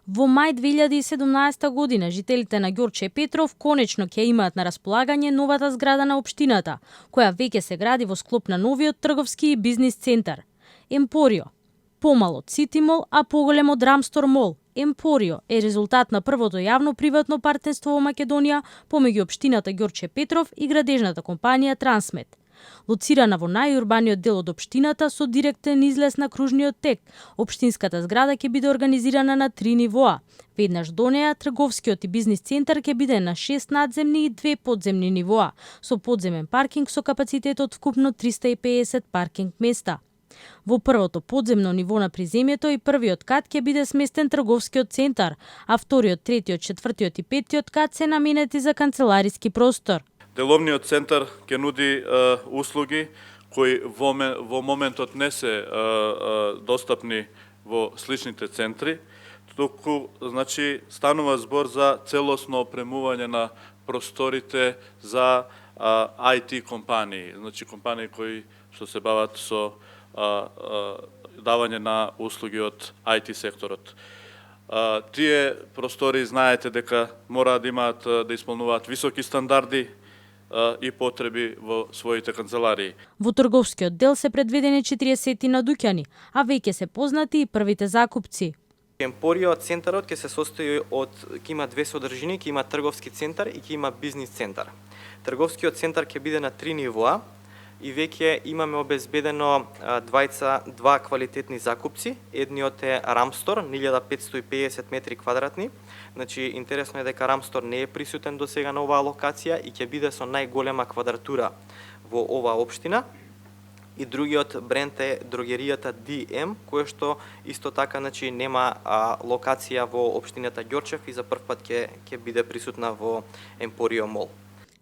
Во мај 2017 година жителите на Ѓорче Петров конечно ќе имаат на располагање новата зграда на општината, која веќе се гради во склоп на новиот трговски и бизнис центар Емпорио. Помал од Сити Мол, а поголем од Рамстор Мол, Емпорио е резултат на првото јавно-приватно партнерство во Македонија помеѓу општината Ѓорче Петров и градежната компанија Трансмет. Лоцирана во најурбаниот дел од општината со директен излез на кружниот тек, општинската зграда ќе биде организирана на 3 нивоа. Веднаш до неа, трговскиот и бизнис центар ќе биде на 6 надземни и 2 подземни нивоа, со подземен паркинг со капацитет од вкупно 350 паркинг места. Во првото подземно ниво на приземјето и првиот кат ќе биде сместен трговскиот центар, а вториот, третиот, четвртиот и петтиот кат се наменети за канцелариски простор. Деловниот центар ќе нуди услуги кои во моментот не се достапни во сличните центри, туку значи станува збор за целосно опремување на просторите за IT компании, значи компании кои што се бават со давање на услуги од IT секторот. Тие простори знаете дека мора да имаат да исполнуваат високи стандарди и потреби во своите канцеларии. Во трговскиот дел се предвидени 40 на дуќани, а веќе се познати и првите закупци. Емпорио центарот ќе се состои од ќе има две содржини, ќе има трговски центар и ќе има бизнис центар. Трговскиот центар ќе биде на 3 нивоа и веќе имаме обезбедено два квалитетни закупци. Едниот е Рамстор, 1550 метри квадратни. Значи, интересно е дека Рамстор не е присутен до сега на оваа локација и ќе биде со најголема квадратура во оваа општина. И другиот бренд е дрогеријата DM, која што исто така значи нема локација во општината Ѓорчев и за прв пат ќе биде присутна во Емпорио Мол.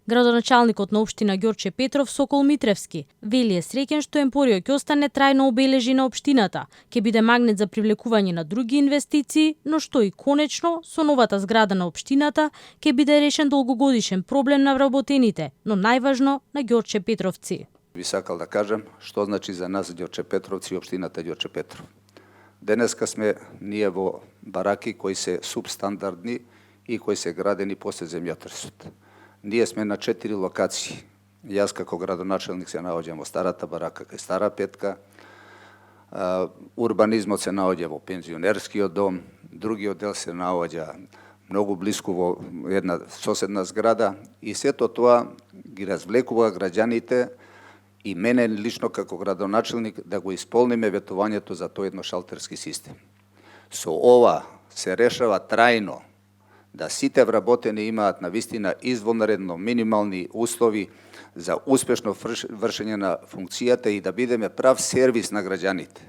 Градоначалникот на општина Ѓорче Петров Сокол Митревски вели е среќен што Емпорио ќе остане трајно обележи на општината, ќе биде магнет за привлекување на други инвестиции, но што и конечно со новата зграда на општината ќе биде решен долгогодишен проблем на вработените, но најважно на Ѓорче Петровци. Би сакал да кажам што значи за нас Ѓорче Петровци и општината Ѓорче Петров. Денеска сме ние во бараки кои се субстандардни и кои се градени после земјотресот. Ние сме на 4 локации. Јас како градоначелник се наоѓам во старата барака кај Стара Петка, урбанизмот се наоѓа во пензионерскиот дом, другиот дел се наоѓа многу блиску во една соседна зграда и сето тоа ги развлекува граѓаните и мене лично како градоначелник да го исполниме ветувањето за тој едношалтерски систем. Со ова се решава трајно да сите вработени имаат навистина извонредно минимални услови за успешно вршење на функцијата и да бидеме прав сервис на граѓаните.